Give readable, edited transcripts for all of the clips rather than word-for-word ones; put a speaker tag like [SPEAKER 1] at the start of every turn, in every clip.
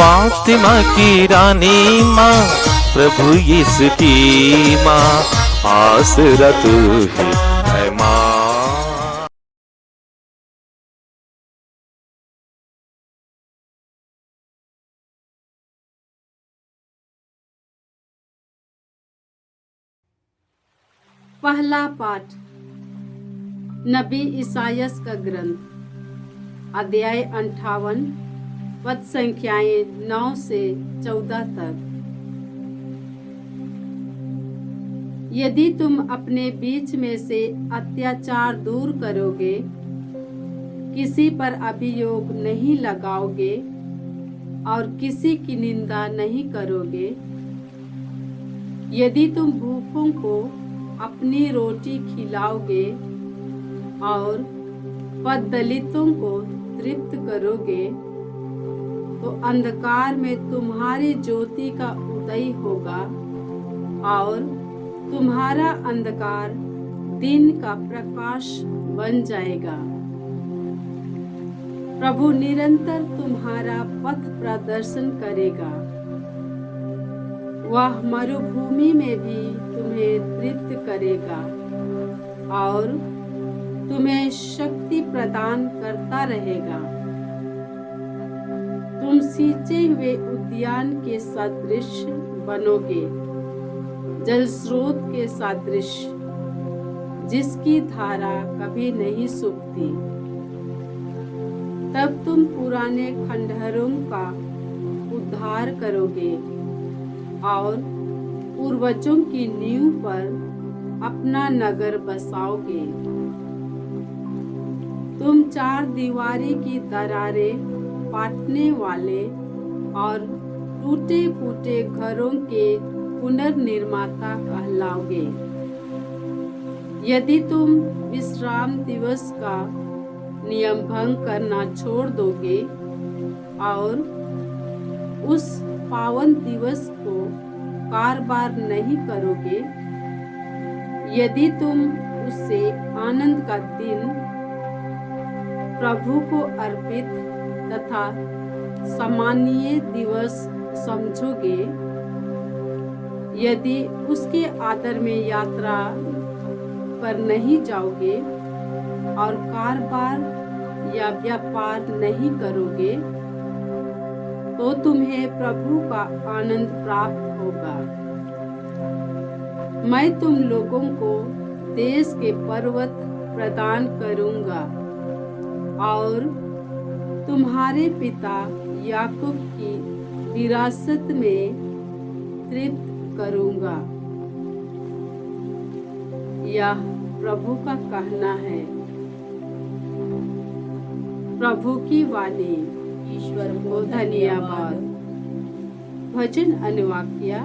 [SPEAKER 1] फातिमा की रानी माँ, प्रभु यीशु की माँ, आसरा तू ही है माँ।
[SPEAKER 2] पहला पाठ नबी ईसायास का ग्रंथ, अध्याय 58, पद संख्याएं 9 से 14 तक। यदि तुम अपने बीच में से अत्याचार दूर करोगे, किसी पर अभियोग नहीं लगाओगे और किसी की निंदा नहीं करोगे, यदि तुम भूखों को अपनी रोटी खिलाओगे और पददलितों को तृप्त करोगे, तो अंधकार में तुम्हारी ज्योति का उदय होगा और तुम्हारा अंधकार दिन का प्रकाश बन जाएगा। प्रभु निरंतर तुम्हारा पथ प्रदर्शन करेगा। वह मरुभूमि में भी तुम्हें तृप्त करेगा और तुम्हें शक्ति प्रदान करता रहेगा। तुम सींचे हुए उद्यान के सदृश बनोगे, जल स्रोत के सदृश, जिसकी धारा कभी नहीं सूखती। तब तुम पुराने खंडहरों का उद्धार करोगे और पूर्वजों की नींव पर अपना नगर बसाओगे। तुम चार दीवारी की दरारें पाटने वाले और टूटे फूटे घरों के पुनर्निर्माता कहलाओगे। यदि तुम विश्राम दिवस का नियम भंग करना छोड़ दोगे और उस पावन दिवस को कारबार नहीं करोगे, यदि तुम उसे आनंद का दिन, प्रभु को अर्पित तथा सम्मानीय दिवस समझोगे, यदि उसके आदर में यात्रा पर नहीं जाओगे और कारोबार या व्यापार नहीं करोगे, तो तुम्हें प्रभु का आनंद प्राप्त होगा। मैं तुम लोगों को देश के पर्वत प्रदान करूंगा और तुम्हारे पिता याकूब की विरासत में तृप्त करूंगा। यह प्रभु का कहना है। प्रभु की वाणी। ईश्वर को धन्यवाद। भजन अनुवाक्य।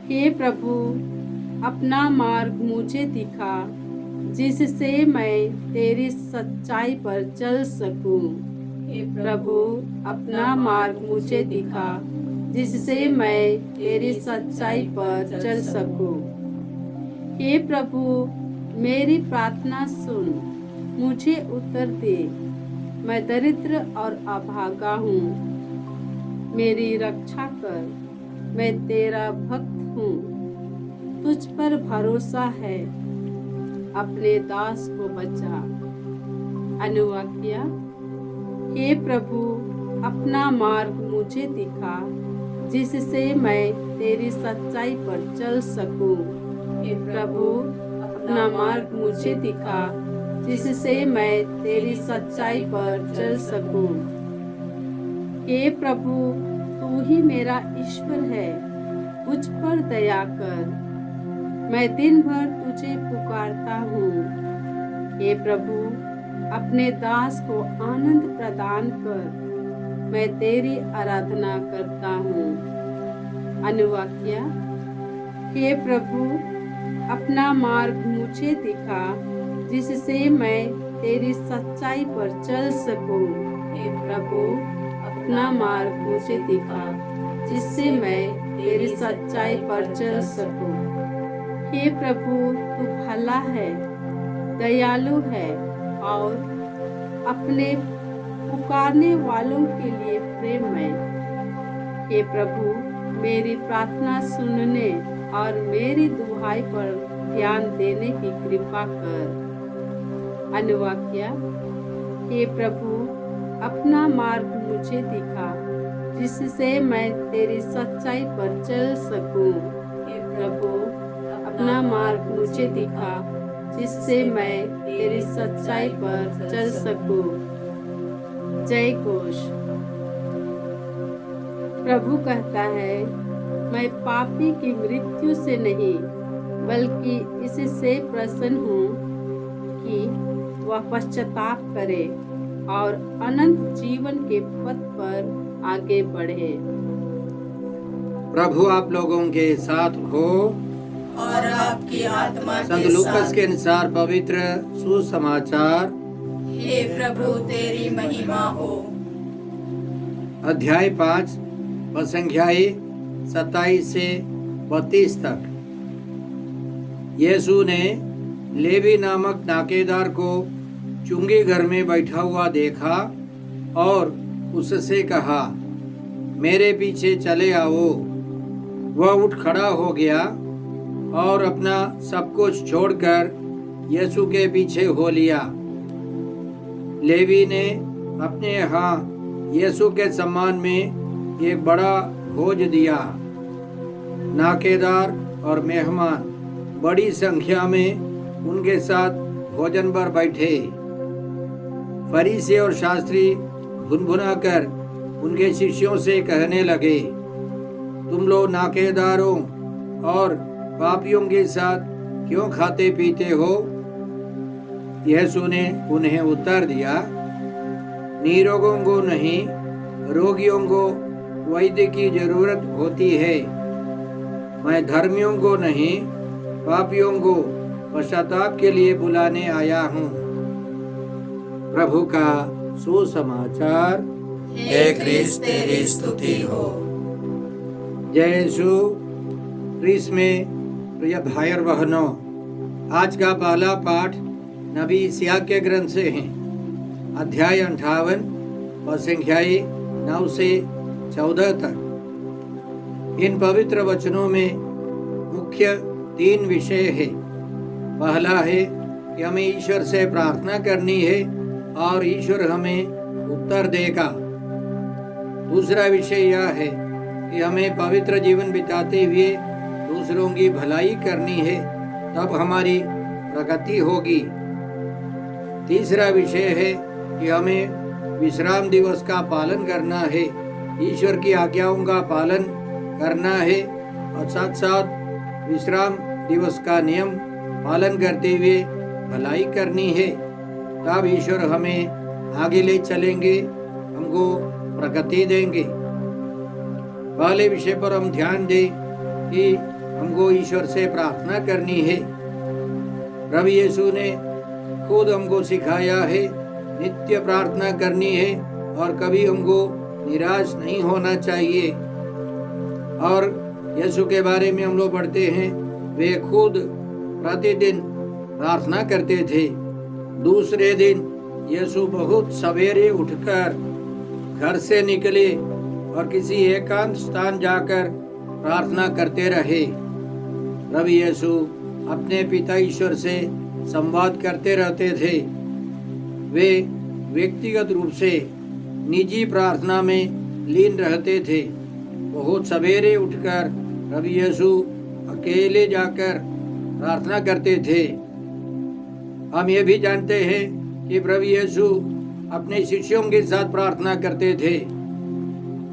[SPEAKER 2] हे प्रभु, अपना मार्ग मुझे दिखा, जिससे मैं तेरी सच्चाई पर चल सकूं। हे प्रभु, अपना मार्ग मुझे दिखा, जिससे मैं तेरी सच्चाई पर चल सकूं। हे प्रभु, मेरी प्रार्थना सुन, मुझे उत्तर दे। मैं दरिद्र और अभागा हूँ, मेरी रक्षा कर। मैं तेरा भक्त हूँ, तुझ पर भरोसा है, अपने दास को बचा। अनुवाक्य। हे प्रभु, अपना मार्ग मुझे दिखा, जिससे मैं तेरी सच्चाई पर चल सकूं। हे प्रभु, अपना मार्ग मुझे दिखा, जिससे मैं तेरी सच्चाई पर चल सकूं। हे प्रभु, तू ही मेरा ईश्वर है, मुझ पर दया कर। मैं दिन भर तुझे पुकारता हूँ। हे प्रभु, अपने दास को आनंद प्रदान कर। मैं तेरी आराधना करता हूँ। अनुवाक्य। हे प्रभु, अपना मार्ग मुझे दिखा, जिससे मैं तेरी सच्चाई पर चल सकूं। हे प्रभु, अपना मार्ग मुझे दिखा, जिससे मैं तेरी सच्चाई पर चल सकूं। हे प्रभु, तू भला है, दयालु है और अपने पुकारने वालों के लिए प्रेममय। हे प्रभु, मेरी प्रार्थना सुनने और मेरी दुहाई पर ध्यान देने की कृपा कर। अनुवाक्य। हे प्रभु, अपना मार्ग मुझे दिखा, जिससे मैं तेरी सच्चाई पर चल सकूं। हे प्रभु, अपना मार्ग मुझे दिखा, जिससे मैं तेरी सच्चाई पर चल सकूं। जय घोष। प्रभु कहता है, मैं पापी की मृत्यु से नहीं, बल्कि इससे प्रसन्न हूँ कि वह पश्चाताप करे और अनंत जीवन के पथ पर आगे बढ़े।
[SPEAKER 3] प्रभु आप लोगों के साथ हो
[SPEAKER 4] और आपकी आत्मा
[SPEAKER 3] संत
[SPEAKER 4] के
[SPEAKER 3] लूकास
[SPEAKER 4] साथ।
[SPEAKER 3] के अनुसार पवित्र सुसमाचार
[SPEAKER 4] हे प्रभु तेरी महिमा हो।
[SPEAKER 3] अध्याय 5 संख्याएं 27 से 32 तक। यीशु ने लेवी नामक नाकेदार को चुंगी घर में बैठा हुआ देखा और उससे कहा, मेरे पीछे चले आओ। वह उठ खड़ा हो गया और अपना सब कुछ छोड़कर यीशु के पीछे हो लिया। लेवी ने अपने यहाँ यीशु के सम्मान में एक बड़ा भोज दिया। नाकेदार और मेहमान बड़ी संख्या में उनके साथ भोजन पर बैठे। फरीसी और शास्त्री भुनभुनाकर उनके शिष्यों से कहने लगे, तुम लोग नाकेदारों और पापियों के साथ क्यों खाते पीते हो? यीशु ने उन्हें उत्तर दिया, निरोगों को नहीं, रोगियों को वैद्य की जरूरत होती है। मैं धर्मियों को नहीं, पापियों को पश्चाताप के लिए बुलाने आया हूँ। प्रभु का सुसमाचार।
[SPEAKER 4] हे क्रिस्त तेरी स्तुति हो।
[SPEAKER 3] जय यीशु क्रिस्त में प्रिय भाई और बहनों, आज का पहला पाठ नबी यशायाह के ग्रंथ से है। अध्याय 58 और संख्याएं 9 से 14 तक। इन पवित्र वचनों में मुख्य 3 विषय है। पहला है कि हमें ईश्वर से प्रार्थना करनी है और ईश्वर हमें उत्तर देगा। दूसरा विषय यह है कि हमें पवित्र जीवन बिताते हुए दूसरों की भलाई करनी है, तब हमारी प्रगति होगी। तीसरा विषय है कि हमें विश्राम दिवस का पालन करना है, ईश्वर की आज्ञाओं का पालन करना है और साथ साथ विश्राम दिवस का नियम पालन करते हुए भलाई करनी है, तब ईश्वर हमें आगे ले चलेंगे, हमको प्रगति देंगे। पहले विषय पर हम ध्यान दें कि हमको ईश्वर से प्रार्थना करनी है। प्रभु यीशु ने खुद हमको सिखाया है नित्य प्रार्थना करनी है और कभी हमको निराश नहीं होना चाहिए। और यीशु के बारे में हम लोग पढ़ते हैं, वे खुद प्रतिदिन प्रार्थना करते थे। दूसरे दिन यीशु बहुत सवेरे उठकर घर से निकले और किसी एकांत स्थान जाकर प्रार्थना करते रहे। प्रभु यीशु अपने पिता ईश्वर से संवाद करते रहते थे। वे व्यक्तिगत रूप से निजी प्रार्थना में लीन रहते थे। बहुत सवेरे उठकर प्रभु यीशु अकेले जाकर प्रार्थना करते थे। हम ये भी जानते हैं कि प्रभु यीशु अपने शिष्यों के साथ प्रार्थना करते थे।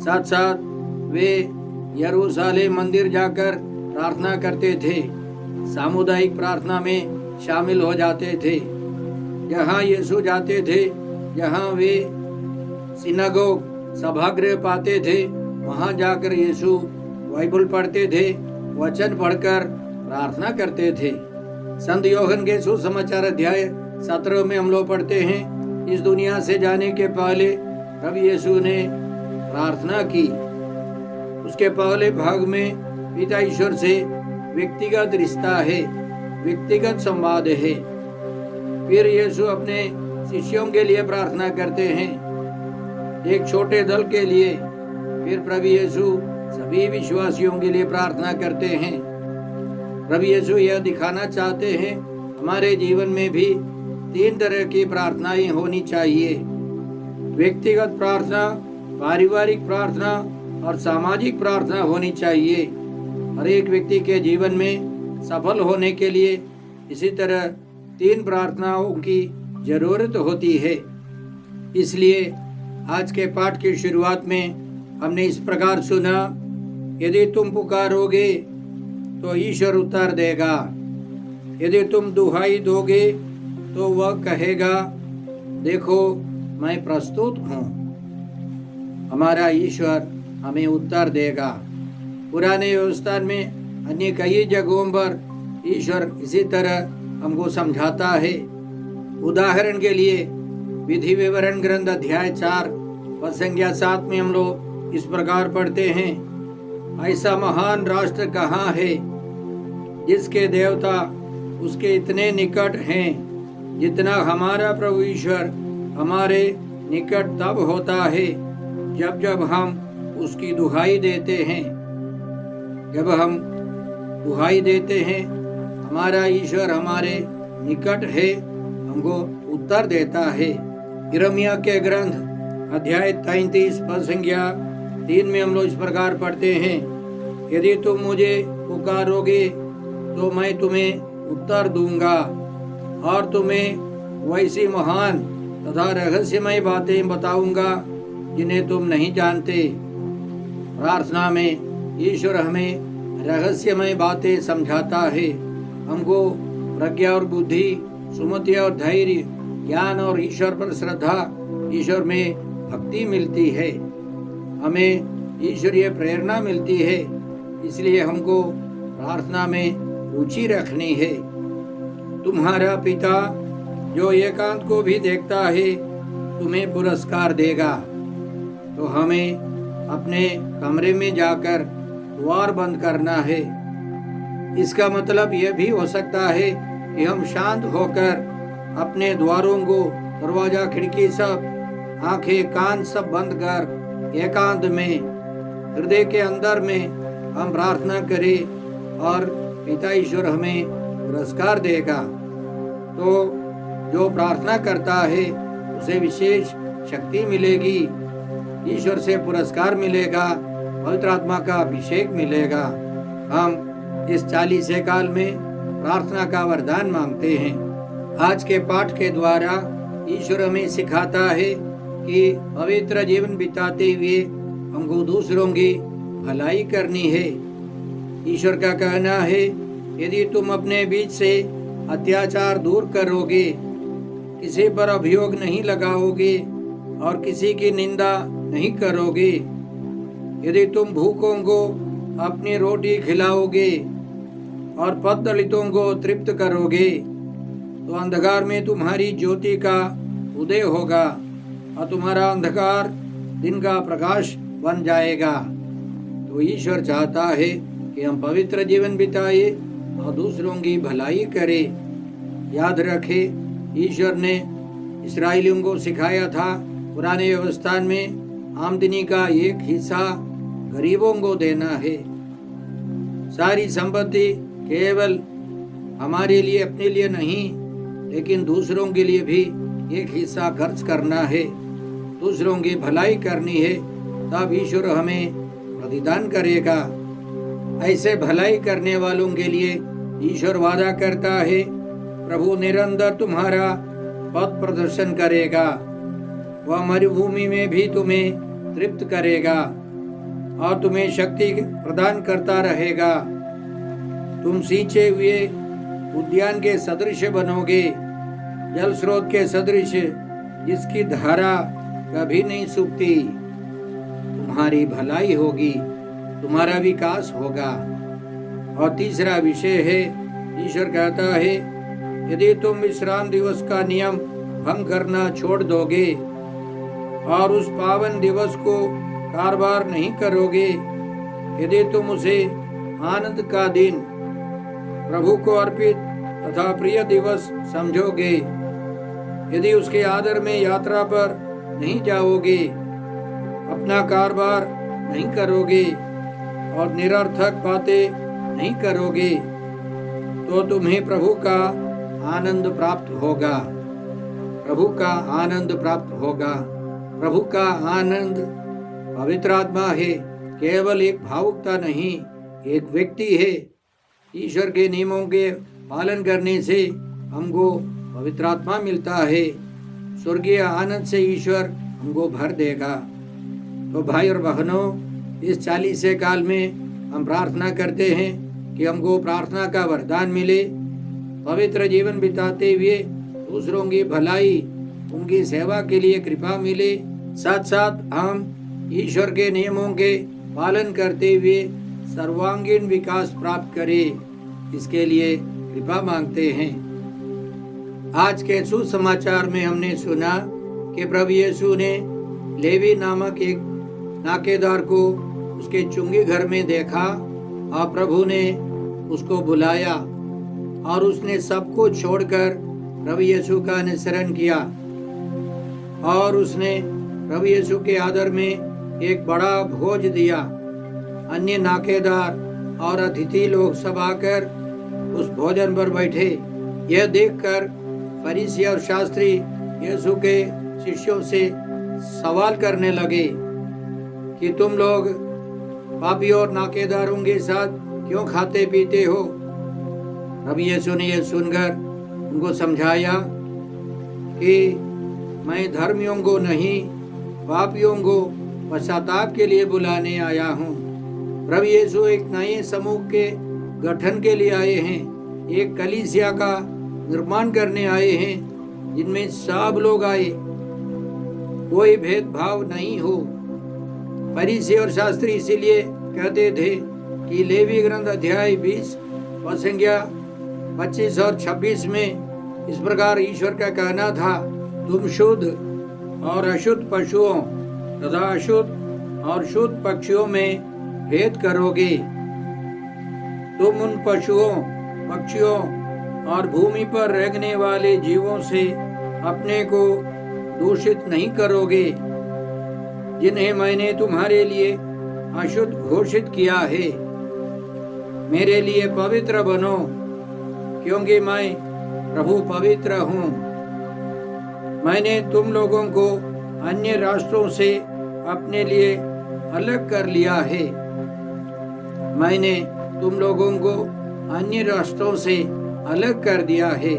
[SPEAKER 3] साथ साथ वे यरूशलेम मंदिर जाकर प्रार्थना करते थे, सामुदायिक प्रार्थना में शामिल हो जाते थे। जहाँ यीशु जाते थे, जहाँ वे सिनागोग सभागृह पाते थे, वहाँ जाकर यीशु बाइबल पढ़ते थे, वचन पढ़कर प्रार्थना करते थे। संत यूहन्ना के सुसमाचार अध्याय 17 में हम लोग पढ़ते हैं, इस दुनिया से जाने के पहले प्रभु यीशु ने प्रार्थना की। उसके पहले भाग में पिता ईश्वर से व्यक्तिगत रिश्ता है, व्यक्तिगत संवाद है। फिर यीशु अपने शिष्यों के लिए प्रार्थना करते हैं एक छोटे दल के लिए, फिर प्रभु यीशु सभी विश्वासियों के लिए प्रार्थना करते हैं। प्रभु यीशु यह दिखाना चाहते हैं हमारे जीवन में भी 3 तरह की प्रार्थनाएं होनी चाहिए। व्यक्तिगत प्रार्थना, पारिवारिक प्रार्थना और सामाजिक प्रार्थना होनी चाहिए। हर एक व्यक्ति के जीवन में सफल होने के लिए इसी तरह 3 प्रार्थनाओं की जरूरत होती है। इसलिए आज के पाठ की शुरुआत में हमने इस प्रकार सुना, यदि तुम पुकारोगे तो ईश्वर उत्तर देगा, यदि तुम दुहाई दोगे तो वह कहेगा, देखो मैं प्रस्तुत हूँ। हमारा ईश्वर हमें उत्तर देगा। पुराने व्यवस्थान में अन्य कई जगहों पर ईश्वर इसी तरह हमको समझाता है। उदाहरण के लिए विधि विवरण ग्रंथ अध्याय 4 पद संख्या 7 में हम लोग इस प्रकार पढ़ते हैं, ऐसा महान राष्ट्र कहाँ है जिसके देवता उसके इतने निकट हैं जितना हमारा प्रभु ईश्वर हमारे निकट तब होता है जब जब हम उसकी दुहाई देते हैं। जब हम दुहाई देते हैं, हमारा ईश्वर हमारे निकट है, हमको उत्तर देता है। यिर्मयाह के ग्रंथ अध्याय 33 पद संख्या 3 में हम लोग इस प्रकार पढ़ते हैं, यदि तुम मुझे पुकारोगे तो मैं तुम्हें उत्तर दूंगा और तुम्हें वैसी महान तथा रहस्यमय बातें बताऊंगा जिन्हें तुम नहीं जानते। प्रार्थना में ईश्वर हमें रहस्यमय बातें समझाता है। हमको प्रज्ञा और बुद्धि, सुमति और धैर्य, ज्ञान और ईश्वर पर श्रद्धा, ईश्वर में भक्ति मिलती है। हमें ईश्वरीय प्रेरणा मिलती है। इसलिए हमको प्रार्थना में रुचि रखनी है। तुम्हारा पिता जो एकांत को भी देखता है तुम्हें पुरस्कार देगा। तो हमें अपने कमरे में जाकर द्वार बंद करना है। इसका मतलब यह भी हो सकता है कि हम शांत होकर अपने द्वारों को, दरवाजा, खिड़की सब, आंखें कान सब बंद कर एकांत में, हृदय के अंदर में हम प्रार्थना करें और पिता ईश्वर हमें पुरस्कार देगा। तो जो प्रार्थना करता है उसे विशेष शक्ति मिलेगी, ईश्वर से पुरस्कार मिलेगा, पवित्र आत्मा का अभिषेक मिलेगा। हम इस 40 काल में प्रार्थना का वरदान मांगते हैं। आज के पाठ के द्वारा ईश्वर हमें सिखाता है कि पवित्र जीवन बिताते हुए हमको दूसरों की भलाई करनी है। ईश्वर का कहना है, यदि तुम अपने बीच से अत्याचार दूर करोगे, किसी पर अभियोग नहीं लगाओगे और किसी की निंदा नहीं करोगे, यदि तुम भूखों को अपनी रोटी खिलाओगे और पथ दलितों को तृप्त करोगे, तो अंधकार में तुम्हारी ज्योति का उदय होगा और तुम्हारा अंधकार दिन का प्रकाश बन जाएगा। तो ईश्वर चाहता है कि हम पवित्र जीवन बिताए और दूसरों की भलाई करें। याद रखें, ईश्वर ने इस्राएलियों को सिखाया था पुराने व्यवस्थान में आमदनी का एक हिस्सा गरीबों को देना है। सारी संपत्ति केवल हमारे लिए, अपने लिए नहीं, लेकिन दूसरों के लिए भी एक हिस्सा खर्च करना है, दूसरों की भलाई करनी है, तब ईश्वर हमें प्रतिदान करेगा। ऐसे भलाई करने वालों के लिए ईश्वर वादा करता है, प्रभु निरंतर तुम्हारा पथ प्रदर्शन करेगा, वह मरुभूमि में भी तुम्हें तृप्त करेगा और तुम्हें शक्ति प्रदान करता रहेगा। तुम सींचे हुए उद्यान के सदृश बनोगे, जल स्रोत के सदृश जिसकी धारा कभी नहीं सूखती। तुम्हारी भलाई होगी, तुम्हारा विकास होगा। और तीसरा विषय है, ईश्वर कहता है, यदि तुम विश्राम दिवस का नियम भंग करना छोड़ दोगे और उस पावन दिवस को कारोबार नहीं करोगे, यदि तुम उसे आनंद का दिन, प्रभु को अर्पित तथा प्रिय दिवस समझोगे, यदि उसके आदर में यात्रा पर नहीं जाओगे, अपना कारोबार नहीं करोगे और निरर्थक बातें नहीं करोगे तो तुम्हें प्रभु का आनंद प्राप्त होगा। प्रभु का आनंद प्राप्त होगा। प्रभु का आनंद पवित्र आत्मा है, केवल एक भावुकता नहीं, एक व्यक्ति है। ईश्वर के नियमों के पालन करने से हमको पवित्र आत्मा मिलता है। स्वर्गीय आनंद से ईश्वर हमको भर देगा। तो भाई और बहनों, इस 40 काल में हम प्रार्थना करते हैं कि हमको प्रार्थना का वरदान मिले, पवित्र जीवन बिताते हुए दूसरों की भलाई, उनकी सेवा के लिए कृपा मिले। साथ साथ हम ईश्वर के नियमों के पालन करते हुए सर्वांगीण विकास प्राप्त करें, इसके लिए कृपा मांगते हैं। आज के सुसमाचार में हमने सुना कि प्रभु यीशु ने लेवी नामक एक नाकेदार को उसके चुंगी घर में देखा और प्रभु ने उसको बुलाया और उसने सब कुछ छोड़कर प्रभु यीशु का अनुसरण किया और उसने प्रभु यीशु के आदर में एक बड़ा भोज दिया। अन्य नाकेदार और अतिथि लोग सब आकर उस भोजन पर बैठे। यह देखकर फरीसी और शास्त्री यीशु के शिष्यों से सवाल करने लगे कि तुम लोग पापी और नाकेदारों के साथ क्यों खाते पीते हो। प्रभु यीशु ने यह सुनकर उनको समझाया कि मैं धर्मियों को नहीं, पापियों को पश्चाताप के लिए बुलाने आया हूँ। प्रभु यीशु एक नए समूह के गठन के लिए आए हैं, एक कलीसिया का निर्माण करने आए हैं जिनमें सब लोग आए, कोई भेदभाव नहीं हो। फरीसी और शास्त्री इसीलिए कहते थे कि लेवी ग्रंथ अध्याय 20 पद संख्या 25 और 26 में इस प्रकार ईश्वर का कहना था, तुम शुद्ध और अशुद्ध पशुओं तथा अशुद्ध और शुद्ध पक्षियों में भेद करोगे। तुम उन पशुओं, पक्षियों और भूमि पर रहने वाले जीवों से अपने को दूषित नहीं करोगे, जिन्हें मैंने तुम्हारे लिए अशुद्ध घोषित किया है। मेरे लिए पवित्र बनो, क्योंकि मैं प्रभु पवित्र हूँ। मैंने तुम लोगों को अन्य राष्ट्रों से अपने लिए अलग कर लिया है। मैंने तुम लोगों को अन्य राष्ट्रों से अलग कर दिया है।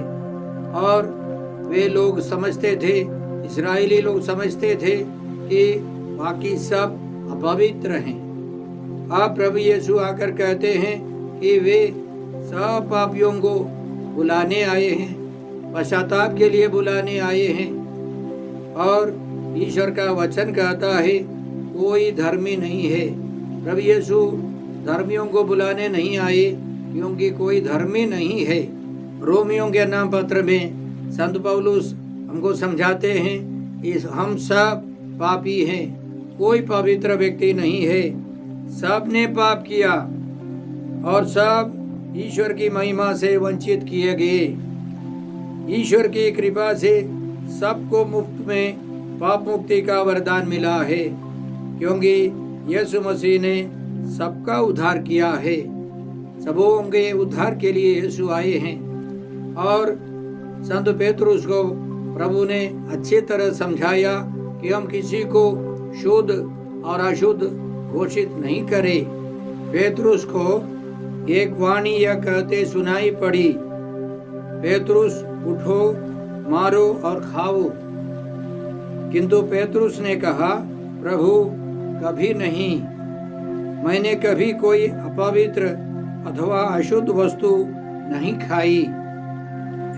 [SPEAKER 3] और वे लोग समझते थे, इस्राएली लोग समझते थे कि बाकी सब अपवित्र हैं। अब प्रभु यीशु आकर कहते हैं कि वे सब पापियों को बुलाने आए हैं, पश्चाताप के लिए बुलाने आए हैं। और ईश्वर का वचन कहता है कोई धर्मी नहीं है। प्रभु यीशु धर्मियों को बुलाने नहीं आए, क्योंकि कोई धर्मी नहीं है। रोमियों के नाम पत्र में संत पौलुस हमको समझाते हैं कि हम सब पापी हैं, कोई पवित्र व्यक्ति नहीं है। सब ने पाप किया और सब ईश्वर की महिमा से वंचित किए गए। ईश्वर की कृपा से सबको मुफ्त में पाप मुक्ति का वरदान मिला है, क्योंकि यीशु मसीह ने सबका उद्धार किया है। सबों के उद्धार के लिए यीशु आए हैं। और संत पेतरुस को प्रभु ने अच्छी तरह समझाया कि हम किसी को शुद्ध और अशुद्ध घोषित नहीं करें। पेतरुस को एक वाणी यह कहते सुनाई पड़ी, पेतरुस उठो, मारो और खाओ। किंतु पेतरुस ने कहा, प्रभु कभी नहीं, मैंने कभी कोई अपवित्र अथवा अशुद्ध वस्तु नहीं खाई।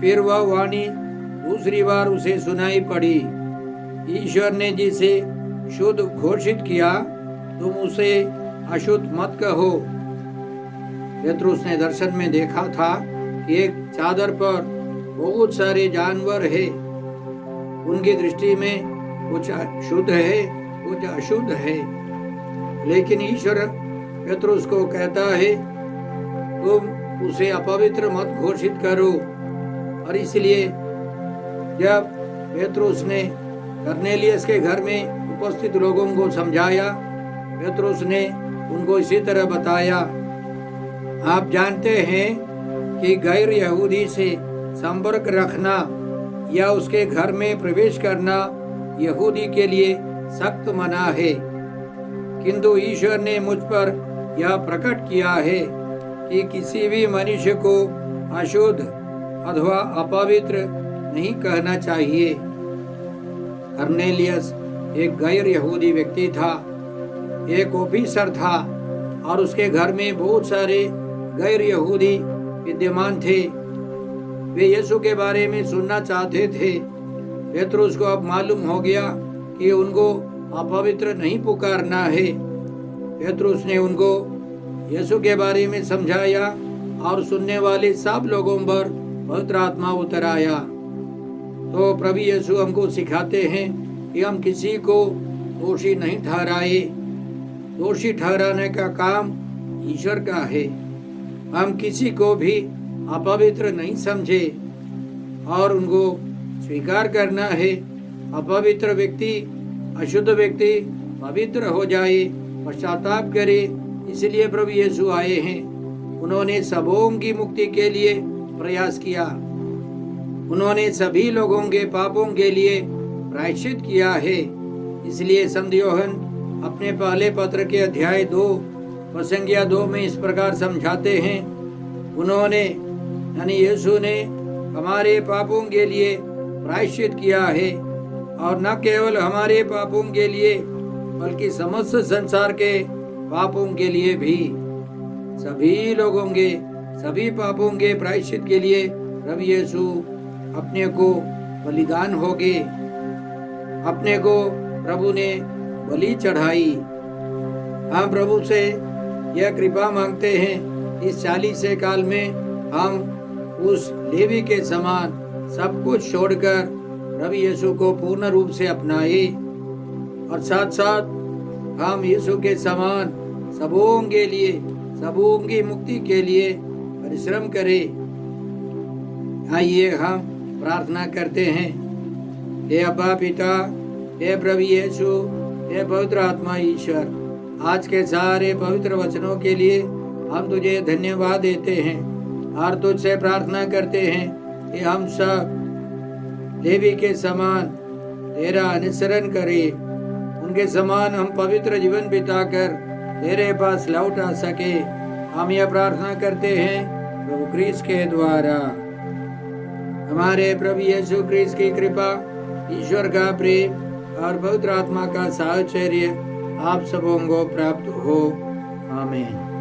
[SPEAKER 3] फिर वह वाणी दूसरी बार उसे सुनाई पड़ी, ईश्वर ने जिसे शुद्ध घोषित किया तुम उसे अशुद्ध मत कहो। पेतरुस ने दर्शन में देखा था कि एक चादर पर बहुत सारे जानवर है। उनकी दृष्टि में कुछ शुद्ध है, कुछ अशुद्ध है। लेकिन ईश्वर पेतरुस को कहता है तुम उसे अपवित्र मत घोषित करो। और इसलिए जब पेतरुस ने कर्नेलियस के घर में उपस्थित लोगों को समझाया। पतरस ने उनको इसी तरह बताया, आप जानते हैं कि गैर यहूदी से संपर्क रखना या उसके घर में प्रवेश करना यहूदी के लिए सख्त मना है, किंतु ईश्वर ने मुझ पर यह प्रकट किया है कि किसी भी मनुष्य को अशुद्ध अथवा अपवित्र नहीं कहना चाहिए। कर्नेलियस एक गैर यहूदी व्यक्ति था, एक ऑफिसर था और उसके घर में बहुत सारे गैर यहूदी विद्यमान थे। वे यीशु के बारे में सुनना चाहते थे। पतरस को अब मालूम हो गया कि उनको अपवित्र नहीं पुकारना है। पतरस ने उनको यीशु के बारे में समझाया और सुनने वाले सब लोगों पर पवित्र आत्मा उतर आया। तो प्रभु यीशु हमको सिखाते हैं कि हम किसी को दोषी नहीं ठहराए। दोषी ठहराने का काम ईश्वर का है। हम किसी को भी अपवित्र नहीं समझे और उनको स्वीकार करना है। अपवित्र व्यक्ति, अशुद्ध व्यक्ति पवित्र हो जाए, पश्चाताप करे। इसलिए प्रभु यीशु आए हैं। उन्होंने सबों की मुक्ति के लिए प्रयास किया। उन्होंने सभी लोगों के पापों के लिए प्रायश्चित किया है। इसलिए संत यूहन्ना अपने पहले पत्र के अध्याय 2 प्रसंगिया 2 में इस प्रकार समझाते हैं, उन्होंने यानी यीशु ने हमारे पापों के लिए प्रायश्चित किया है और न केवल हमारे पापों के लिए बल्कि समस्त संसार के पापों के लिए भी। सभी लोगों के सभी पापों के प्रायश्चित के लिए प्रभु यीशु अपने को बलिदान हो गए। अपने को प्रभु ने बलि चढ़ाई। हम प्रभु से यह कृपा मांगते हैं, इस 40 काल में हम उस लेवी के समान सब कुछ छोड़कर प्रभु यीशु को पूर्ण रूप से अपनाए और साथ साथ हम यीशु के समान सबों के लिए, सबों की मुक्ति के लिए परिश्रम करें। आइए हम प्रार्थना करते हैं। हे अब्बा पिता, हे प्रभु यीशु, हे पवित्र आत्मा ईश्वर, आज के सारे पवित्र वचनों के लिए हम तुझे धन्यवाद देते हैं और तुझसे प्रार्थना करते हैं कि हम सब लेवी के समान तेरा अनुसरण करें, उनके समान हम पवित्र जीवन बिताकर तेरे पास लौट आ सके। हम यह प्रार्थना करते हैं प्रभु क्रिस्त के द्वारा। हमारे प्रभु यीशु क्रिस्त की कृपा, ईश्वर का प्रेम और पवित्र आत्मा का साहचर्य आप सबों को प्राप्त हो। आमीन।